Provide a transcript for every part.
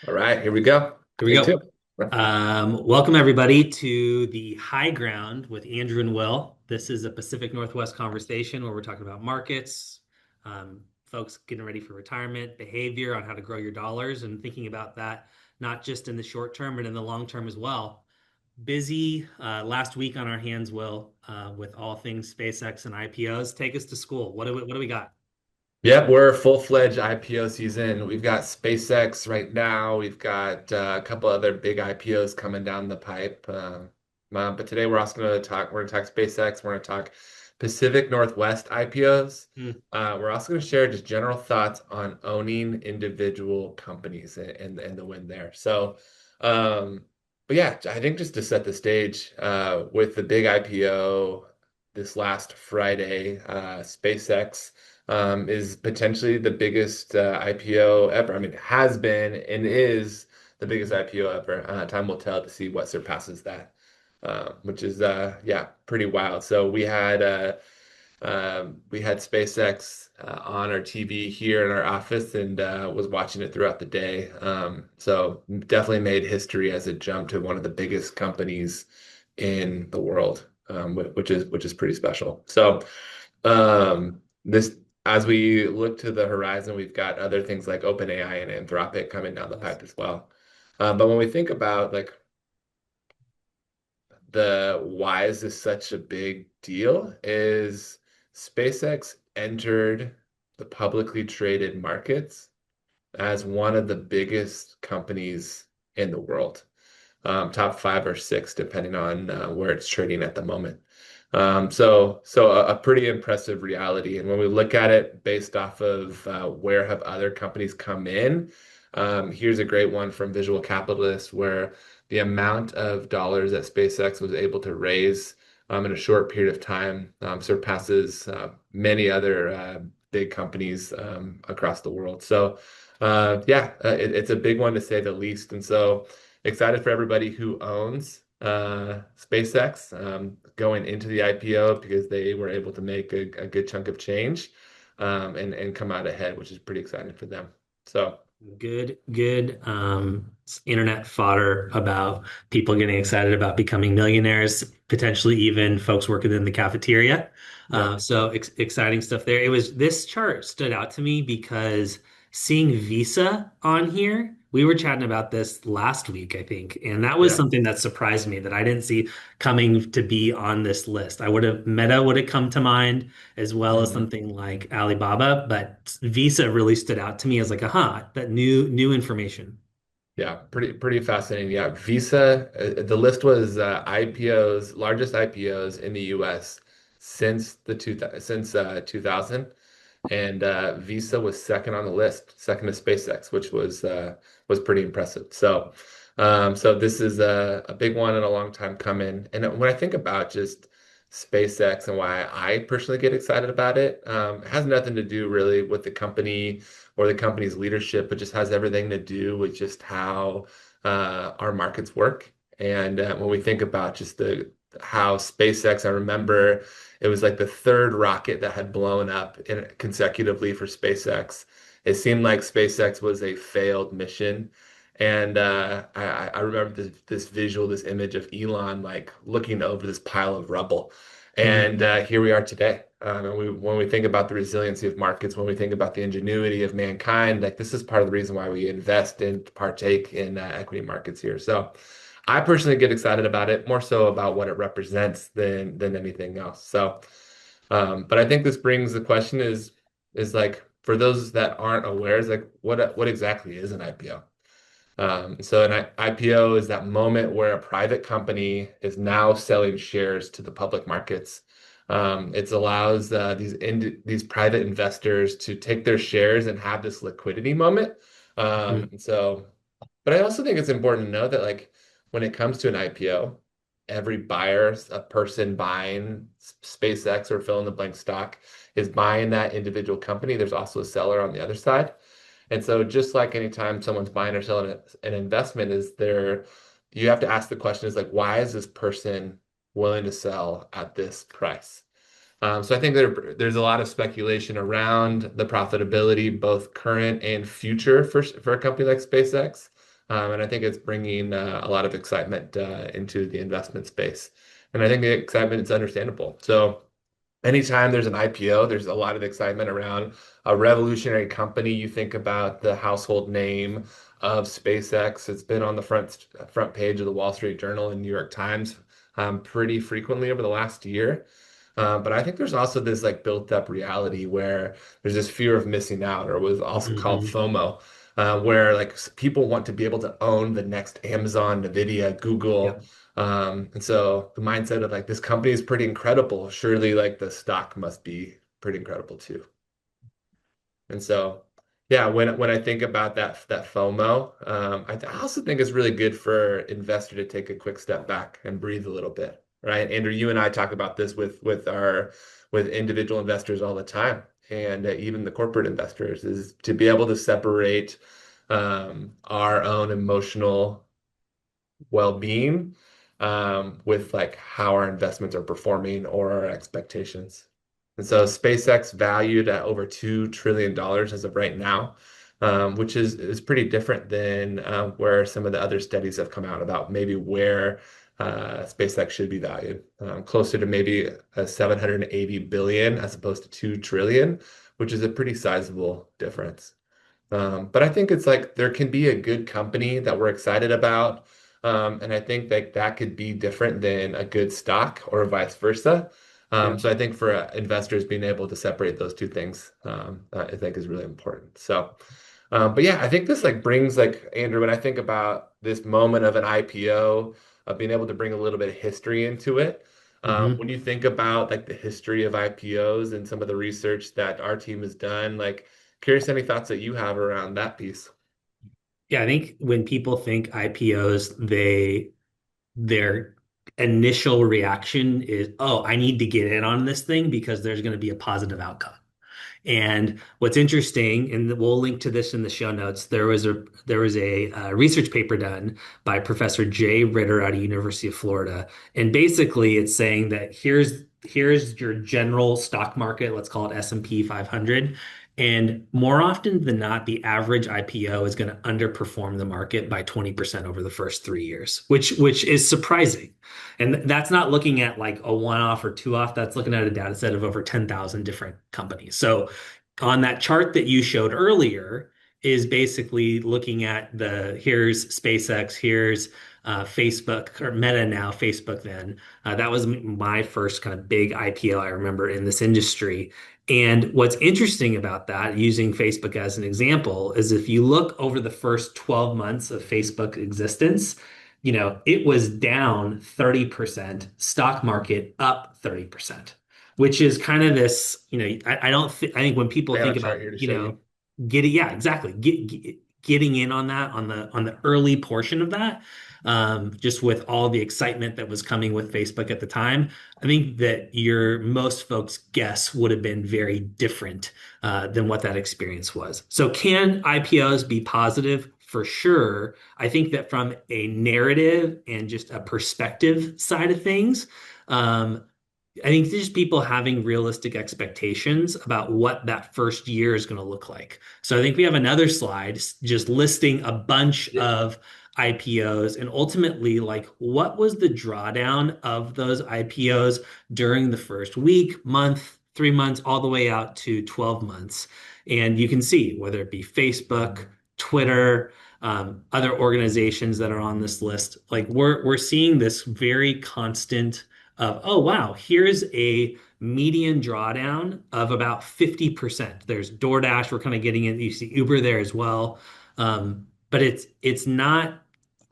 All right, here we go. Here we Take go. two. Welcome everybody to the High Ground with Andrew and Will. This is a Pacific Northwest conversation where we're talking about markets, folks getting ready for retirement, behavior on how to grow your dollars, and thinking about that not just in the short term, but in the long term as well. Busy last week on our hands, Will, with all things SpaceX and IPOs. Take us to school. What do we got? Yep, we're full-fledged IPO season. We've got SpaceX right now. We've got a couple other big IPOs coming down the pipe. But today we're also going to talk. We're going to talk SpaceX. We're going to talk Pacific Northwest IPOs. Hmm. We're also going to share just general thoughts on owning individual companies and the win there. Um, but yeah, I think just to set the stage, with the big IPO this last Friday, SpaceX is potentially the biggest IPO ever. I mean, it has been and is the biggest IPO ever. Time will tell to see what surpasses that, which is yeah, pretty wild. So we had SpaceX on our TV here in our office and was watching it throughout the day. So definitely made history as it jumped to one of the biggest companies in the world, which is pretty special. So this as we look to the horizon, we've got other things like OpenAI and Anthropic coming down the Yes. pipe as well. But when we think about like the why is this such a big deal is SpaceX entered the publicly traded markets as one of the biggest companies in the world, top five or six, depending on where it's trading at the moment. So a pretty impressive reality. And when we look at it based off of where have other companies come in, here's a great one from Visual Capitalist, where the amount of dollars that SpaceX was able to raise in a short period of time surpasses many other big companies across the world. So yeah, it's a big one to say the least. And so excited for everybody who owns SpaceX going into the IPO because they were able to make a good chunk of change and come out ahead, which is pretty exciting for them. So Good internet fodder about people getting excited about becoming millionaires, potentially even folks working in the cafeteria. yeah, So exciting stuff there. This chart stood out to me because seeing Visa on here, we were chatting about this last week, I think, and that was yeah. something that surprised me that I didn't see coming to be on this list. I would have Meta would have come to mind as well as Mhm. something like Alibaba, but Visa really stood out to me as like, aha, that new information. Yeah, pretty fascinating. Yeah, Visa, the list was IPOs, largest IPOs in the US since 2000, and Visa was second on the list, second to SpaceX, which was pretty impressive. So this is a big one and a long time coming. And when I think about just SpaceX and why I personally get excited about it, it has nothing to do really with the company or the company's leadership, but just has everything to do with just how our markets work. And when we think about just the how SpaceX, I remember it was like the third rocket that had blown up consecutively for SpaceX. It seemed like SpaceX was a failed mission. And I remember this visual, this image of Elon like looking over this pile of rubble. And Mhm. here we are today. And when we think about the resiliency of markets, when we think about the ingenuity of mankind, like this is part of the reason why we invest and partake in equity markets here. So I personally get excited about it, more so about what it represents than anything else. But I think this brings the question is like for those that aren't aware, is like what exactly is an IPO? So an IPO is that moment where a private company is now selling shares to the public markets. It allows these private investors to take their shares and have this liquidity moment. Mhm. So, but I also think it's important to know that like when it comes to an IPO, every buyer, a person buying SpaceX or fill in the blank stock, is buying that individual company. There's also a seller on the other side. And so just like anytime someone's buying or selling an investment, you have to ask the question is like, why is this person willing to sell at this price? So I think there's a lot of speculation around the profitability, both current and future for a company like SpaceX. And I think it's bringing a lot of excitement into the investment space. And I think the excitement is understandable. So anytime there's an IPO, there's a lot of excitement around a revolutionary company. You think about the household name of SpaceX. It's been on the front page of the Wall Street Journal and New York Times pretty frequently over the last year. But I think there's also this like built up reality where there's this fear of missing out, or was also called Hmm. FOMO, where like people want to be able to own the next Amazon, Nvidia, Google. Yep. And so the mindset of like this company is pretty incredible. Surely like the stock must be pretty incredible too. And so, yeah, when I think about that FOMO, I also think it's really good for investor to take a quick step back and breathe a little bit, right? Andrew, you and I talk about this with individual investors all the time, and even the corporate investors, is to be able to separate our own emotional well-being with like how our investments are performing or our expectations. And so SpaceX valued at over $2 trillion as of right now, which is pretty different than where some of the other studies have come out about maybe where SpaceX should be valued, closer to maybe a 780 billion as opposed to 2 trillion, which is a pretty sizable difference. But I think it's like there can be a good company that we're excited about. And I think that that could be different than a good stock or vice versa. Yep. So I think for investors being able to separate those two things, I think is really important. So, but yeah, I think this like brings like Andrew, when I think about this moment of an IPO, of being able to bring a little bit of history into it. When Hmm. you think about like the history of IPOs and some of the research that our team has done, like curious any thoughts that you have around that piece. Yeah, I think when people think IPOs, their initial reaction is, oh, I need to get in on this thing because there's going to be a positive outcome. And what's interesting, and we'll link to this in the show notes, there was a research paper done by Professor Jay Ritter out of University of Florida, and basically it's saying that here's your general stock market, let's call it S&P 500, and more often than not, the average IPO is going to underperform the market by 20% over the first 3 years, which is surprising. And that's not looking at like a one-off or two-off. That's looking at a data set of over 10,000 different companies. So on that chart that you showed earlier is basically looking at here's SpaceX, here's Facebook or Meta now, Facebook then. That was my first kind of big IPO I remember in this industry. And what's interesting about that, using Facebook as an example, is if you look over the first 12 months of Facebook existence, it was down 30%, stock market up 30%, which is kind of this, I don't think, I think when people I got think a chart about, here to show you. getting, yeah, exactly, getting in on that, on the early portion of that, just with all the excitement that was coming with Facebook at the time, I think that most folks' guess would have been very different than what that experience was. So can IPOs be positive? For sure. I think that from a narrative and just a perspective side of things, I think just people having realistic expectations about what that first year is going to look like. So I think we have another slide just listing a bunch Yeah. of IPOs and ultimately like what was the drawdown of those IPOs during the first week, month, 3 months, all the way out to 12 months. And you can see whether it be Facebook, Twitter, other organizations that are on this list, like we're seeing this very constant of, oh, wow, here's a median drawdown of about 50%. There's DoorDash, we're kind of getting it. You see Uber there as well. But it's not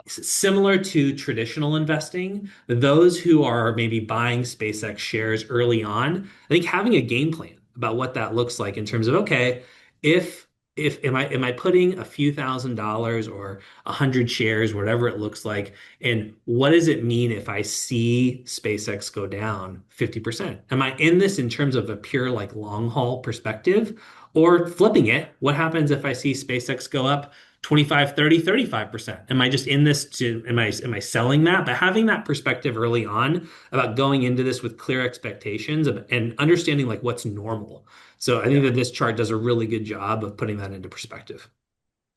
similar to traditional investing. Those who are maybe buying SpaceX shares early on, I think having a game plan about what that looks like in terms of, okay, if if am I putting a few $1,000s or 100 shares, whatever it looks like, and what does it mean if I see SpaceX go down 50%? Am I in this in terms of a pure like long haul perspective? Or flipping it, what happens if I see SpaceX go up 25, 30, 35%? Am I just in this am I selling that? But having that perspective early on about going into this with clear expectations and understanding like what's normal. So I think Yeah. that this chart does a really good job of putting that into perspective.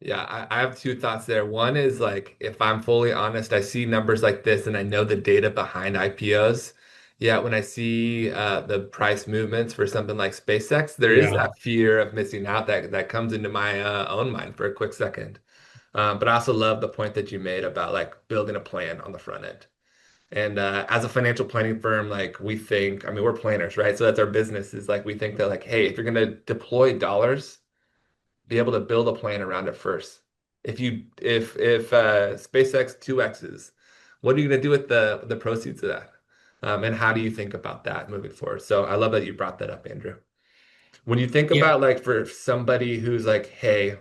Yeah, I have two thoughts there. One is like, if I'm fully honest, I see numbers like this and I know the data behind IPOs. Yeah, when I see the price movements for something like SpaceX, there is Yeah. that fear of missing out that comes into my own mind for a quick second. But I also love the point that you made about like building a plan on the front end. And as a financial planning firm, like we think, I mean, we're planners, right? So that's our business is like we think that like, hey, if you're going to deploy dollars, be able to build a plan around it first. If SpaceX 2X's, what are you going to do with the proceeds of that? And how do you think about that moving forward? So I love that you brought that up, Andrew. When you think Yeah. about like for somebody who's like, hey,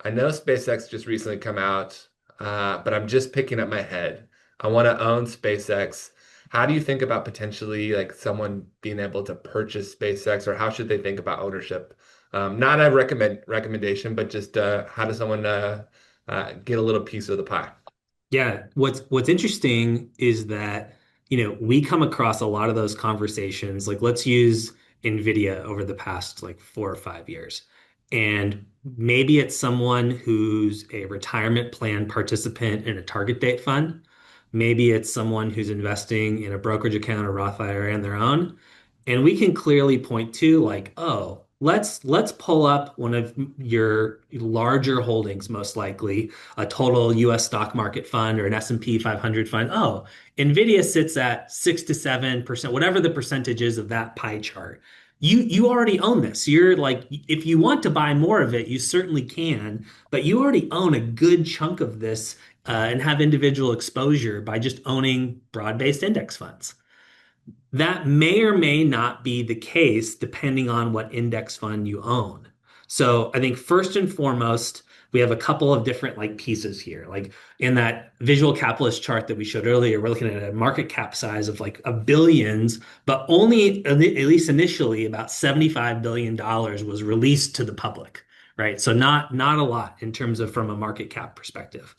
I know SpaceX just recently come out, but I'm just picking up my head. I want to own SpaceX. How do you think about potentially like someone being able to purchase SpaceX, or how should they think about ownership? Not a recommendation, but just how does someone get a little piece of the pie? Yeah, what's interesting is that, we come across a lot of those conversations. Like, let's use NVIDIA over the past like 4 or 5 years. And maybe it's someone who's a retirement plan participant in a target date fund. Maybe it's someone who's investing in a brokerage account or Roth IRA on their own. And we can clearly point to like, oh, let's pull up one of your larger holdings, most likely a total US stock market fund or an S&P 500 fund. Oh, Nvidia sits at 6 to 7%, whatever the percentage is of that pie chart. You already own this. You're like, if you want to buy more of it, you certainly can, but you already own a good chunk of this and have individual exposure by just owning broad-based index funds. That may or may not be the case depending on what index fund you own. So I think first and foremost, we have a couple of different like pieces here. Like in that visual capitalist chart that we showed earlier, we're looking at a market cap size of like a billions, but only at least initially about $75 billion was released to the public, right? So not a lot in terms of from a market cap perspective.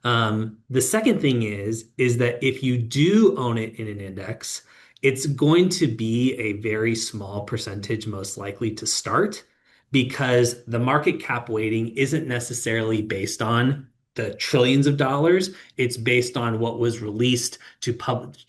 The second thing is that if you do own it in an index, it's going to be a very small percentage, most likely to start, because the market cap weighting isn't necessarily based on the trillions of dollars. It's based on what was released to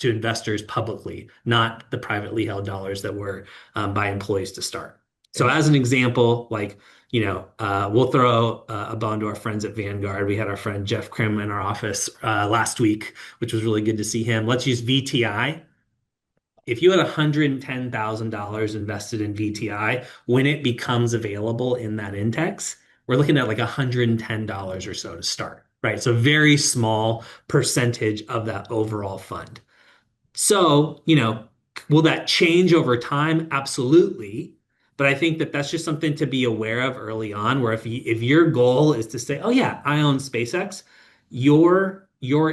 investors publicly, not the privately held dollars that were by employees to start. So, as an Interesting. example, like we'll throw a bone to our friends at Vanguard. We had our friend Jeff Krim in our office last week, which was really good to see him. Let's use VTI. If you had $110,000 invested in VTI, when it becomes available in that index, we're looking at like $110 or so to start, right? So very small percentage of that overall fund. So, will that change over time? Absolutely. But I think that that's just something to be aware of early on, where if your goal is to say, "Oh yeah, I own SpaceX," your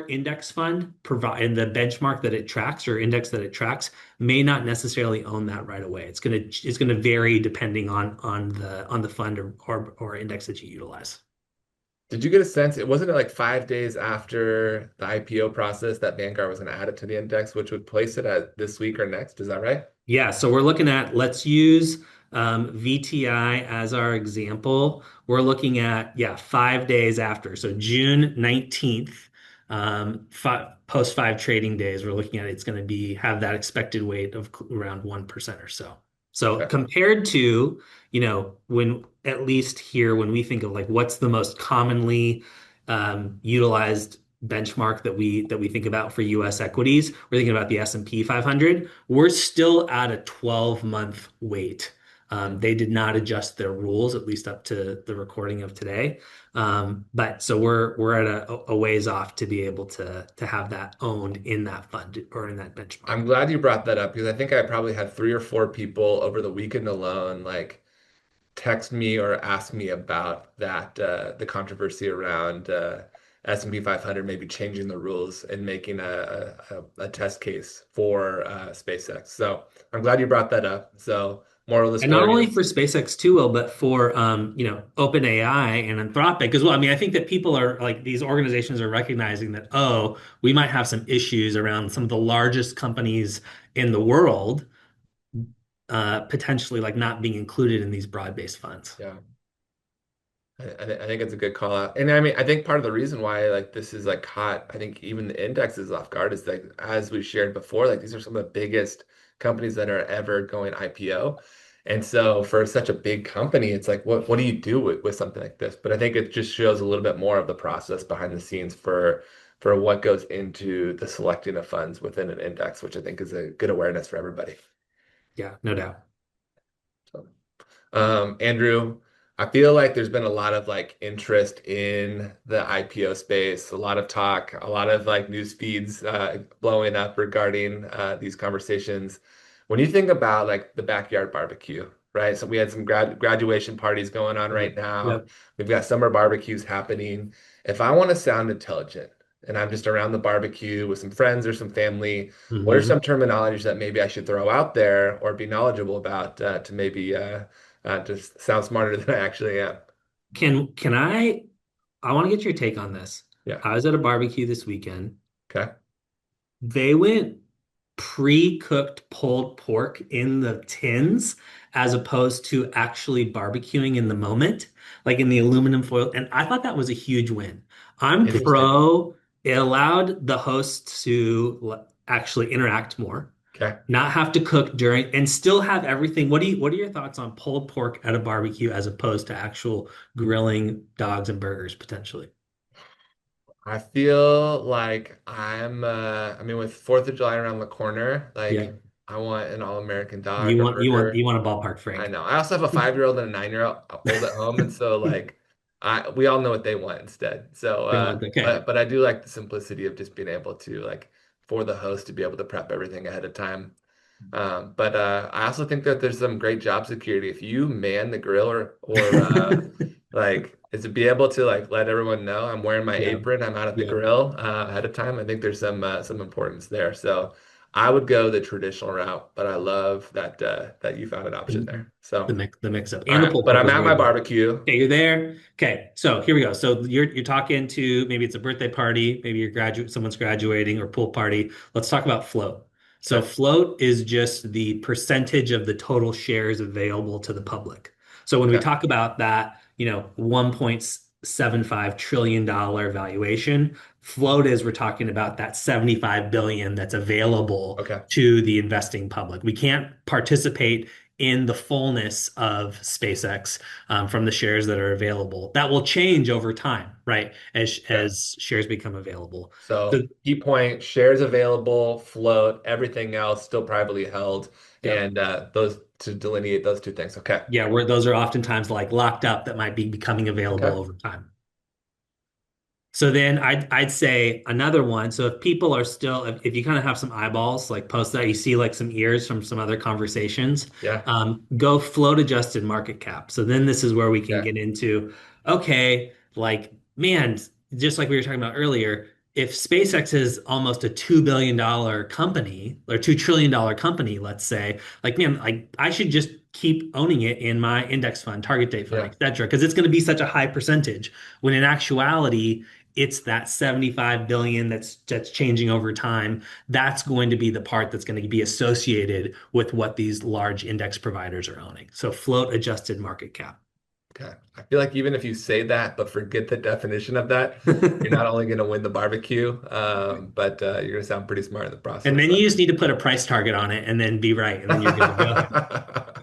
index fund provide and the benchmark that it tracks or index that it tracks may not necessarily own that right away. It's gonna vary depending on the fund or index that you utilize. Did you get a sense? It wasn't like 5 days after the IPO process that Vanguard was going to add it to the index, which would place it at this week or next. Is that right? Yeah, so we're looking at, let's use VTI as our example. We're looking at, yeah, 5 days after. So June 19th, post 5 trading days, we're looking at it's going to have that expected weight of around 1% or so. So Okay. compared to, when at least here, when we think of like what's the most commonly utilized benchmark that we think about for US equities, we're thinking about the S&P 500. We're still at a 12-month wait. They did not adjust their rules, at least up to the recording of today. But so we're at a ways off to be able to have that owned in that fund or in that benchmark. I'm glad you brought that up because I think I probably had three or four people over the weekend alone, like text me or ask me about that the controversy around S&P 500 maybe changing the rules and making a test case for SpaceX. So I'm glad you brought that up. So moral of the And not story only is, for SpaceX too, Will, but for OpenAI and Anthropic as well. I mean, I think that people are like these organizations are recognizing that, oh, we might have some issues around some of the largest companies in the world, potentially like not being included in these broad-based funds. yeah. I think it's a good call out. And I mean, I think part of the reason why like this is like caught, I think even the indexes off guard is like as we shared before, like these are some of the biggest companies that are ever going IPO. And so for such a big company, it's like what do you do with something like this? But I think it just shows a little bit more of the process behind the scenes for what goes into the selecting of funds within an index, which I think is a good awareness for everybody. Yeah, no doubt. So. Andrew, I feel like there's been a lot of like interest in the IPO space, a lot of talk, a lot of like news feeds blowing up regarding these conversations. When you think about like the backyard barbecue, right? So we had some graduation parties going on right Yep. now. Yep. We've got summer barbecues happening. If I want to sound intelligent and I'm just around the barbecue with some friends or some family, what are some Hmm. terminologies that maybe I should throw out there or be knowledgeable about to maybe just sound smarter than I actually am. Can I want to get your take on this. Yeah. I was at a barbecue this weekend. Okay. They went pre-cooked pulled pork in the tins as opposed to actually barbecuing in the moment, like in the aluminum foil. And I thought that was a huge win. I'm Interesting. pro. It allowed the hosts to actually interact more, Okay. not have to cook during, and still have everything. What are your thoughts on pulled pork at a barbecue as opposed to actual grilling dogs and burgers potentially? I feel like I mean, with 4th of July around the corner, Yeah. like I want an all-American dog You or want you want burger. you want a ballpark, I Frank. know. I also have a 5-year-old and a 9-year-old old at home, and so like we all know what they want instead. So They want okay. but I do like the simplicity of just being able to like for the host to be able to prep everything ahead of time. But I also think that there's some great job security if you man the grill or like is to be able to like let everyone know I'm wearing my Yeah. apron, I'm out at the Yeah. grill ahead of time. I think there's some importance there. So I would go the traditional route, but I love that you found an option The, there. So the mix up all and the right, pulled but pork I'm was at really my good. barbecue. Okay, you're there. Okay, so here we go. So you're talking to maybe it's a birthday party, maybe you're graduate, someone's graduating or pool party. Let's talk about float. So Okay. float is just the percentage of the total shares available to the public. So when we Okay. talk about that, 1.75 trillion dollar valuation, float is we're talking about that 75 billion that's available Okay. to the investing public. We can't participate in the fullness of SpaceX from the shares that are available. That will change over time, right? As Okay. as shares become available. So, So key point, shares available, float, everything else still privately held, yep. and those to delineate those two things. Okay. Yeah, where those are oftentimes like locked up that might be becoming available Okay. over time. So then I'd say another one. So if people are still if you kind of have some eyeballs like post that you see like some ears from some other conversations, Yeah. go float adjusted market cap. So then this is where we can Yeah. get into okay, like man, just like we were talking about earlier, if SpaceX is almost a $2 billion company or $2 trillion company, let's say, like man, like I should just keep owning it in my index fund, target date fund, Yeah. et cetera, because it's going to be such a high percentage. When in actuality it's that 75 billion that's changing over time. That's going to be the part that's going to be associated with what these large index providers are owning. So float adjusted market cap. Okay. I feel like even if you say that, but forget the definition of that, you're not only going to win the barbecue, but you're going to sound pretty smart in the And process. then you just need to put a price target on it and then be right, and then you're good to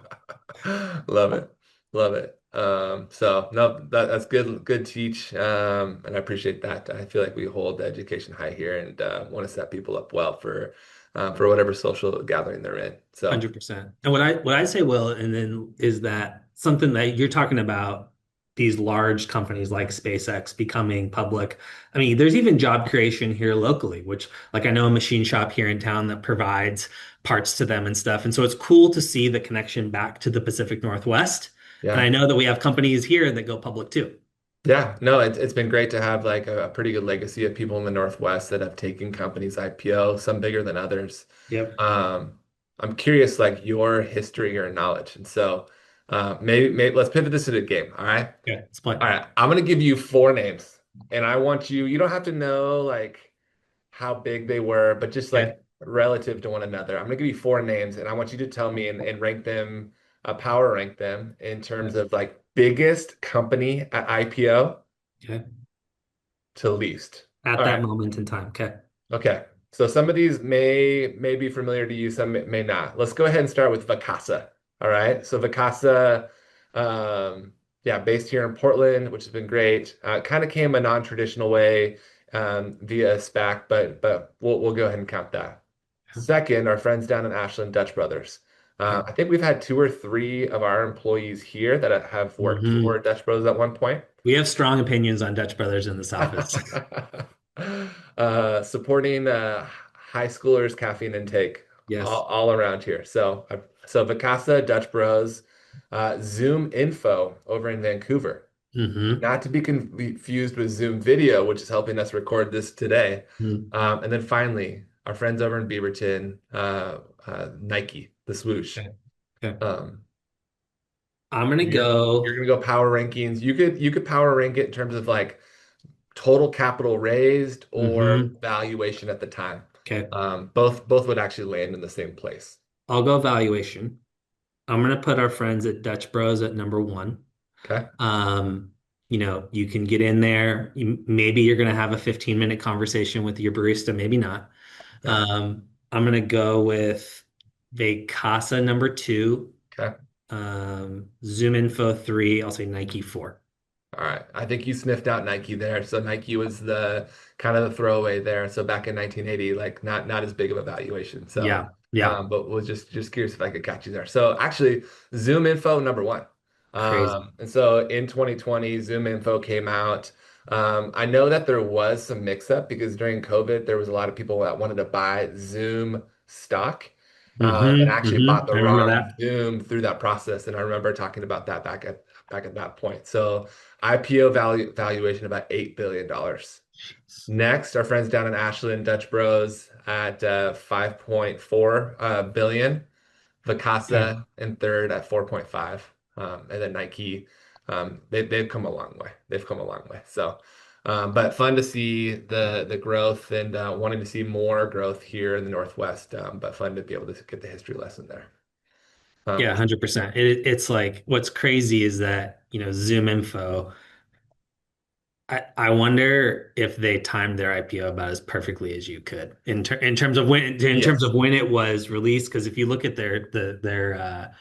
go. Love it. Love it. So no, that's good teach. And I appreciate that. I feel like we hold education high here and want to set people up well for whatever social gathering they're in. So 100%. And what I say, Will, and then is that something that you're talking about these large companies like SpaceX becoming public. I mean, there's even job creation here locally, which like I know a machine shop here in town that provides parts to them and stuff. And so it's cool to see the connection back to the Pacific Northwest. And I yeah. know that we have companies here that go public too. Yeah, no, it's been great to have like a pretty good legacy of people in the Northwest that have taken companies IPO, some bigger than others. Yep. Um, I'm curious, like your history or knowledge, and so maybe let's pivot this to the game. All right, Okay. Let's play. all right. I'm gonna give you four names, and I want you. You don't have to know like how big they were, but just Okay. like relative to one another. I'm gonna give you four names, and I want you to tell me and rank them, power rank them in terms Okay. of like biggest company at IPO Okay. to least. At All that right. moment in time. Okay. Okay. So some of these may be familiar to you, some may not. Let's go ahead and start with Vacasa. All right. So Vacasa, yeah, based here in Portland, which has been great. Kind of came a non-traditional way via SPAC, but we'll go ahead and count that. Second, our friends down in Ashland, Dutch Brothers. Okay. I think we've had two or three of our employees here that have worked for Hmm. Dutch Bros at one point. We have strong opinions on Dutch Brothers in this office. Supporting high schoolers' caffeine intake Yes. all around here. So Vacasa, Dutch Bros, Zoom Info over in Vancouver. Hmm. Not to be confused with Zoom Video, which is helping us record this today. And then finally, our friends over in Beaverton, Nike, the swoosh. Okay. Okay. Um, I'm gonna you're go. gonna go power rankings. You could power rank it in terms of like total capital raised or Hmm. valuation at the time. Okay. Both would actually land in the same place. I'll go valuation. I'm gonna put our friends at Dutch Bros at number one. Okay. Um, you can get in there. Maybe you're gonna have a 15-minute conversation with your barista, maybe not. Yeah. I'm gonna go with Vacasa number two, Okay. Zoom Info three. I'll say Nike four. All right. I think you sniffed out Nike there. So Nike was the kind of the throwaway there. So back in 1980, like not as big of a valuation. So, Yeah, yeah, but was just curious if I could catch you there. So actually, Zoom Info number one. crazy. And so in 2020, Zoom Info came out. I know that there was some mix-up because during COVID, there was a lot of people that wanted to buy Zoom stock, and actually bought the I remember wrong that. Zoom through that process. And I remember talking about that back at that point. So IPO valuation about $8 billion. Jeez. Next, our friends down in Ashland, Dutch Bros at 5.4 billion. Okay. Vacasa in third at 4.5. And then Nike, they've come a long way. They've come a long way. So, but fun to see the growth and wanting to see more growth here in the Northwest. But fun to be able to get the history lesson there. Yeah, Um, 100%. It's like what's crazy is that, Zoom Info. I wonder if they timed their IPO about as perfectly as you could in terms of yes. when it was released. Because if you look at the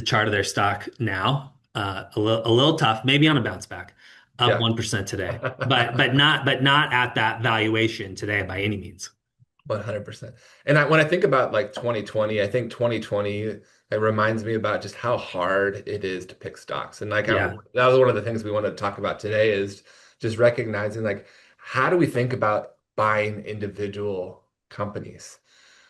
chart of their stock now, a little tough, maybe on a bounce back, up Yeah. 1% today, but not at that valuation today by any means. 100%. And when I think about like 2020, I think 2020 it reminds me about just how hard it is to pick stocks. And like Yeah, that was one of the things we wanted to talk about today is just recognizing like how do we think about buying individual companies?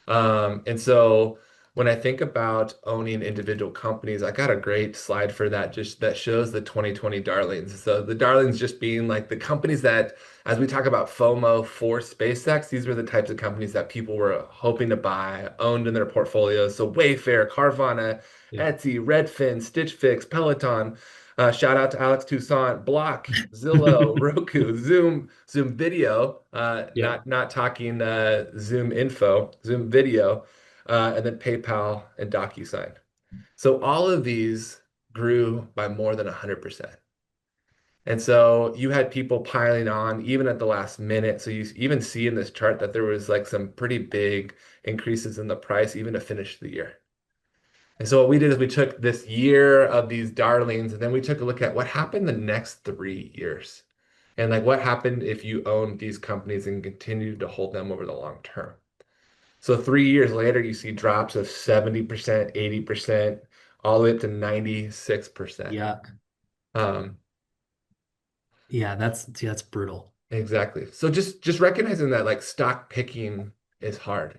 And so when I think about owning individual companies, I got a great slide for that, just that shows the 2020 darlings. So the darlings just being like the companies that, as we talk about FOMO for SpaceX, these were the types of companies that people were hoping to buy, owned in their portfolios. So Wayfair, Carvana, yeah, Etsy, Redfin, Stitch Fix, Peloton. Shout out to Alex Toussaint, Block, Zillow, Roku, Zoom Video, yep, not talking Zoom Info, Zoom Video, and then PayPal and DocuSign. So all of these grew by more than 100%. And so you had people piling on even at the last minute. So you even see in this chart that there was like some pretty big increases in the price even to finish the year. And so what we did is we took this year of these darlings and then we took a look at what happened the next 3 years. And like what happened if you owned these companies and continued to hold them over the long term. So 3 years later, you see drops of 70%, 80%, all the way up to 96%. yeah, Um, yeah. That's brutal. exactly. So just recognizing that like stock picking is hard.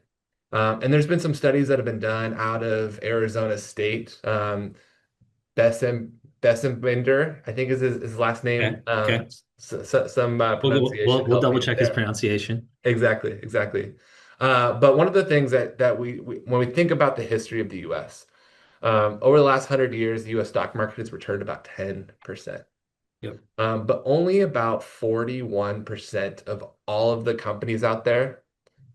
And there's been some studies that have been done out of Arizona State. Bessembinder, I think is his last Okay, name. okay. Some We'll pronunciation we'll help double me check his there. pronunciation. Exactly, exactly. But one of the things that we when we think about the history of the U.S. Over the last 100 years, the U.S. stock market has returned about 10%. Yep. But only about 41% of all of the companies out there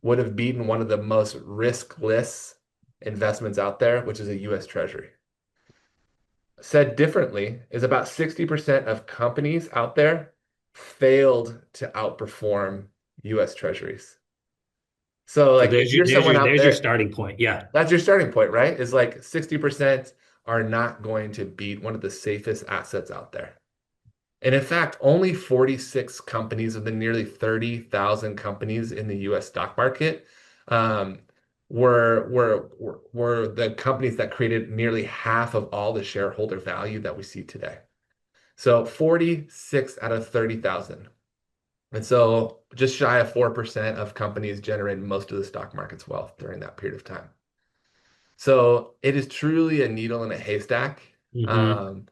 would have beaten one of the most riskless investments out there, which is a U.S. Treasury. said differently, is about 60% of companies out there failed to outperform US Treasuries. So So like if you're someone out there's your there, starting point. Yeah. that's your starting point, right? Is like 60% are not going to beat one of the safest assets out there. And in fact, only 46 companies of the nearly 30,000 companies in the US stock market um, were the companies that created nearly half of all the shareholder value that we see today. So 46 out of 30,000. And so just shy of 4% of companies generated most of the stock market's wealth during that period of time. So it is truly a needle in a haystack. Hmm. Um,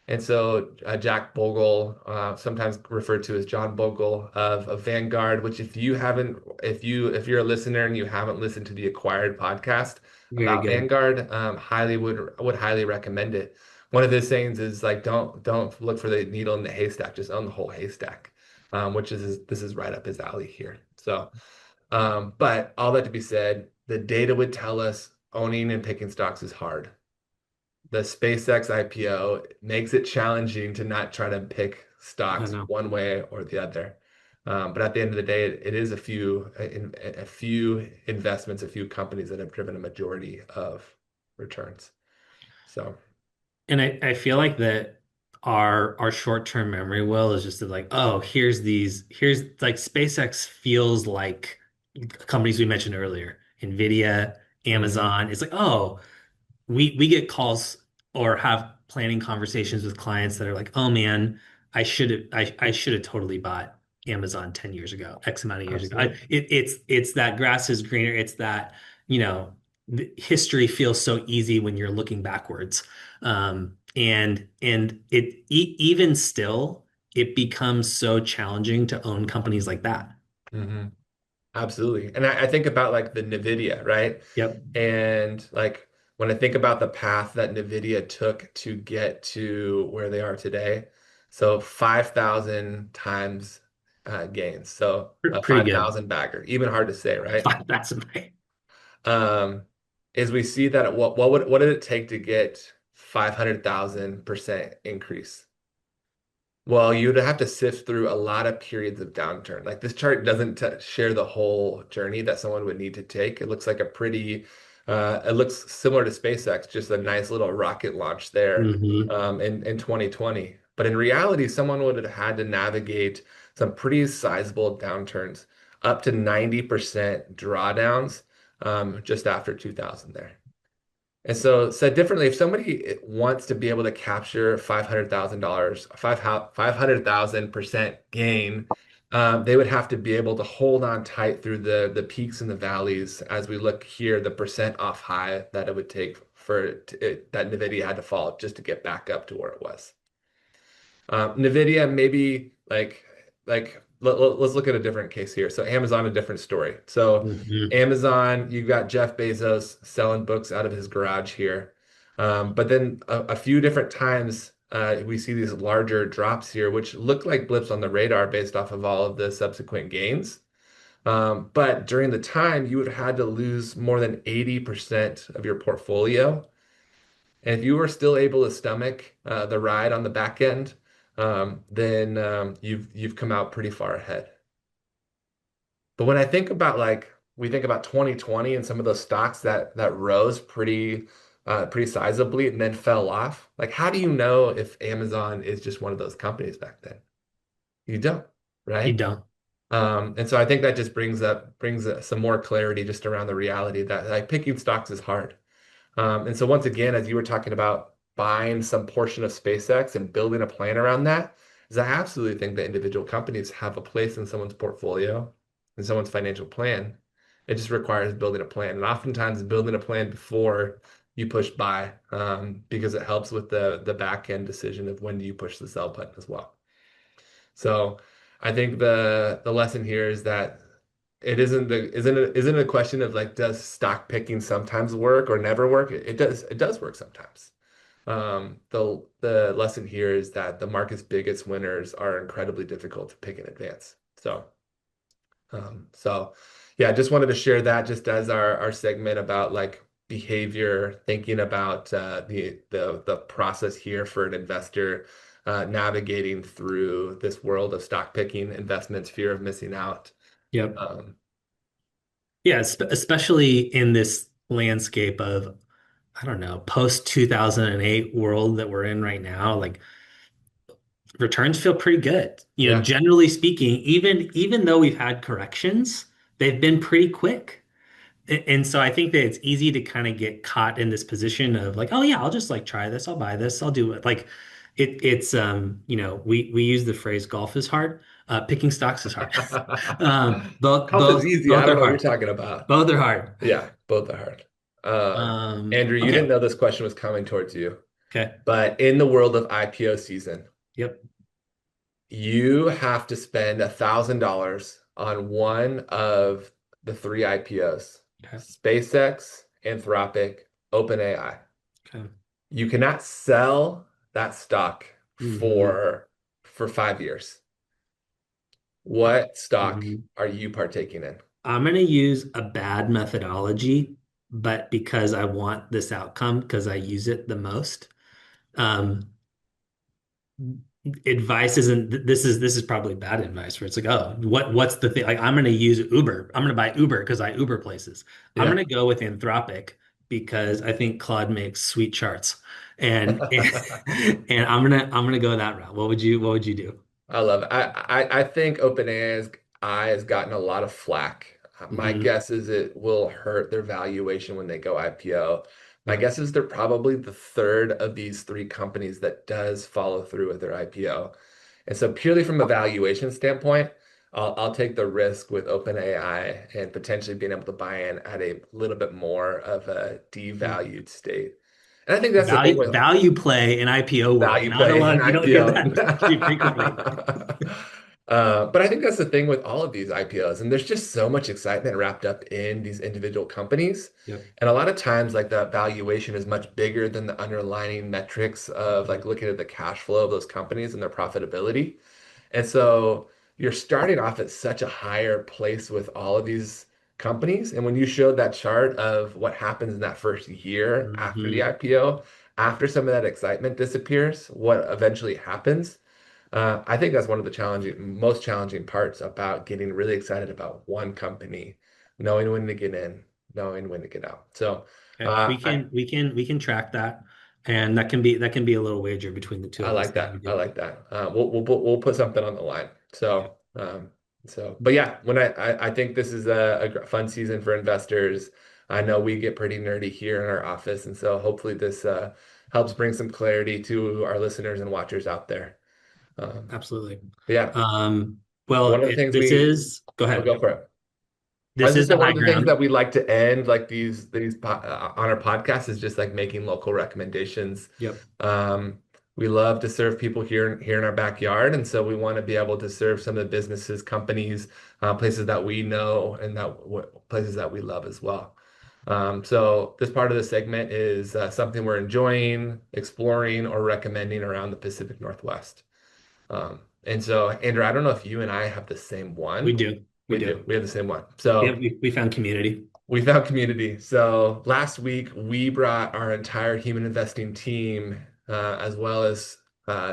and so Jack Bogle, sometimes referred to as John Bogle of Vanguard, which if you're a listener and you haven't listened to the Acquired podcast Very about good. Vanguard, highly would highly recommend it. One of his sayings is like, don't look for the needle in the haystack, just own the whole haystack, which this is right up his alley here. So. But all that to be said, the data would tell us owning and picking stocks is hard. The SpaceX IPO makes it challenging to not try to pick I stocks know. one way or the other. But at the end of the day, it is a few investments, a few companies that have driven a majority of returns. So, And I feel like that our short-term memory will is just like, oh, here's like SpaceX feels like companies we mentioned earlier, NVIDIA, mhm, Amazon. It's like, oh, we get calls or have planning conversations with clients that are like, oh man, I should have totally bought Amazon 10 years ago, X amount of years ago. absolutely. It's that grass is greener. It's that, history feels so easy when you're looking backwards. And even still, it becomes so challenging to own companies like that. Mhm. Absolutely. And I think about like the NVIDIA, right? Yep. And like when I think about the path that NVIDIA took to get to where they are today, so 5,000 times gains. So a Pretty good. 5,000 bagger, even hard to say, right? That's right. Um, is we see that what did it take to get 500,000% increase? Well, you'd have to sift through a lot of periods of downturn. Like this chart doesn't share the whole journey that someone would need to take. It looks like it looks similar to SpaceX, just a nice little rocket launch there Hmm. in 2020. But in reality, someone would have had to navigate some pretty sizable downturns, up to 90% drawdowns just after 2000 there. And so, said differently, if somebody wants to be able to capture $500,000, 500,000% gain, they would have to be able to hold on tight through the peaks and the valleys. As we look here, the percent off high that it would take that NVIDIA had to fall just to get back up to where it was. NVIDIA maybe let's look at a different case here. So Amazon, a different story. So Hmm. Amazon, you've got Jeff Bezos selling books out of his garage here. But then a few different times we see these larger drops here, which look like blips on the radar based off of all of the subsequent gains. But during the time, you would have had to lose more than 80% of your portfolio, and if you were still able to stomach the ride on the back end, then you've come out pretty far ahead. But when I think about like we think about 2020 and some of those stocks that rose pretty sizably and then fell off, like how do you know if Amazon is just one of those companies back then? You don't, You right? don't. And so I think that just brings some more clarity just around the reality that like picking stocks is hard. And so once again, as you were talking about buying some portion of SpaceX and building a plan around that, is I absolutely think that individual companies have a place in someone's portfolio, in someone's financial plan. It just requires building a plan, and oftentimes building a plan before you push buy, because it helps with the back end decision of when do you push the sell button as well. So I think the lesson here is that it isn't a question of like does stock picking sometimes work or never work? It does work sometimes. The lesson here is that the market's biggest winners are incredibly difficult to pick in advance. So yeah, I just wanted to share that just as our segment about like behavior, thinking about the process here for an investor navigating through this world of stock picking, investments, fear of missing out. Yep. Um, Yeah, especially in this landscape of, I don't know, post 2008 world that we're in right now, like returns feel pretty good. yeah. Generally speaking, even though we've had corrections, they've been pretty quick. And so I think that it's easy to kind of get caught in this position of like, oh yeah, I'll just like try this, I'll buy this, I'll do it. Like we use the phrase golf is hard. Picking stocks is hard. Both Health is both easy. I both don't are know what you're hard. talking about. Both are hard. Yeah, both are hard. Andrew, you didn't Okay. know this question was coming towards you, Okay. but in the world of IPO season, Yep. you have to spend $1,000 on one of the three IPOs: Okay. SpaceX, Anthropic, OpenAI. Okay. You cannot sell that stock hmm for 5 years. What stock hmm are you partaking in? I'm going to use a bad methodology, but because I want this outcome, because I use it the most. Um, Advice isn't this is probably bad advice where it's like, oh, what's the thing? Like I'm going to use Uber. I'm going to buy Uber because I Uber places. I'm Yeah. going to go with Anthropic because I think Claude makes sweet charts. And and I'm gonna go that route. What would you do? I love it. I think OpenAI has gotten a lot of flack. My hmm guess is it will hurt their valuation when they go IPO. My Yep. guess is they're probably the third of these three companies that does follow through with their IPO. And so purely from a valuation standpoint, I'll take the risk with OpenAI and potentially being able to buy in at a little bit more of a devalued state. And I think that's the thing with Value play in IPO world. value Not a play in lot. You don't hear IPO. that too frequently. But I think that's the thing with all of these IPOs, and there's just so much excitement wrapped up in these individual companies. Yep. And a lot of times, like the valuation is much bigger than the underlying metrics of like Mhm. looking at the cash flow of those companies and their profitability. And so you're starting off at such a higher place with all of these companies. And when you showed that chart of what happens in that first year after the Mhm. IPO, after some of that excitement disappears, what eventually happens? I think that's one of the most challenging parts about getting really excited about one company, knowing when to get in, knowing when to get out. So Okay. uh, We I, can we can we can track that, and that can be a little wager between the two I of us like how we that. I do. like that. We'll put something on the line. But yeah, I think this is a fun season for investors. I know we get pretty nerdy here in our office, and so hopefully this helps bring some clarity to our listeners and watchers out there. Um, Absolutely. but yeah, Well, one of the things go I'll ahead. go for it. I This was is just saying the one high of the things that ground. we like to end like on our podcast is just like making local recommendations. Yep. Um, we love to serve people here in our backyard, and so we want to be able to serve some of the businesses, companies, places that we know and places that we love as well. So this part of the segment is something we're enjoying, exploring, or recommending around the Pacific Northwest. And so, Andrew, I don't know if you and I have the same We one. do. We We do. do. We have the same one. Yeah, So we found community. we found community. So last week we brought our entire human investing team, as well as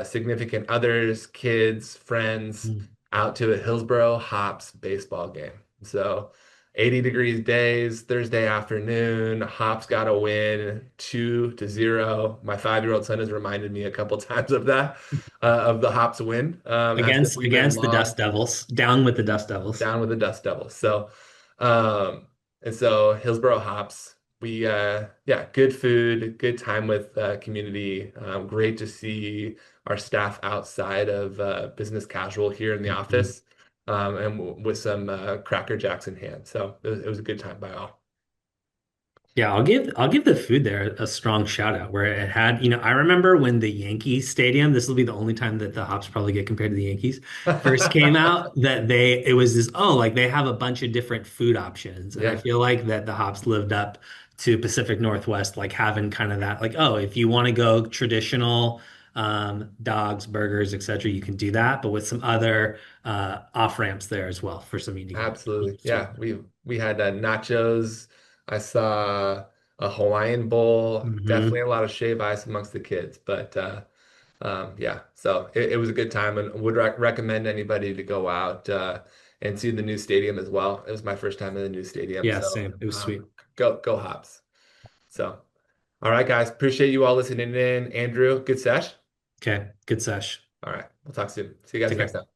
significant others, kids, friends, Mm. out to a Hillsboro Hops baseball game. So 80 degrees days, Thursday afternoon. Hops got a win 2-0. My 5-year-old son has reminded me a couple times of that, of the Hops win, as if Against we've been against the Dust long Devils. Down with the Dust Devils. down with the Dust Devils. Um, so Hillsboro Hops, yeah, good food, good time with community. Great to see our staff outside of business casual here in the Mhm. office, and with some Cracker Jacks in hand. So it was a good time by all. Yeah, I'll give the food there a strong shout out where it had, I remember when the Yankees stadium, this will be the only time that the Hops probably get compared to the Yankees, first came out, that it was this, oh, like they have a bunch of different food options. And I Yeah, feel like that the Hops lived up to Pacific Northwest, like having kind of that, like, oh, if you want to go traditional dogs, burgers, etc., you can do that, but with some other off ramps there as well for some unique absolutely. options too. Yeah, we had nachos. I saw. a Hawaiian Bowl, definitely Hmm. a lot of shave ice amongst the kids. But yeah, so it was a good time and would recommend anybody to go out and see the new stadium as well. It was my first time in the new stadium, Yeah, so same. It was sweet. go Hops. So, all right, guys, appreciate you all listening in. Andrew, good sesh. Okay, good sesh. All right, we'll talk soon. See you guys Take next care. time.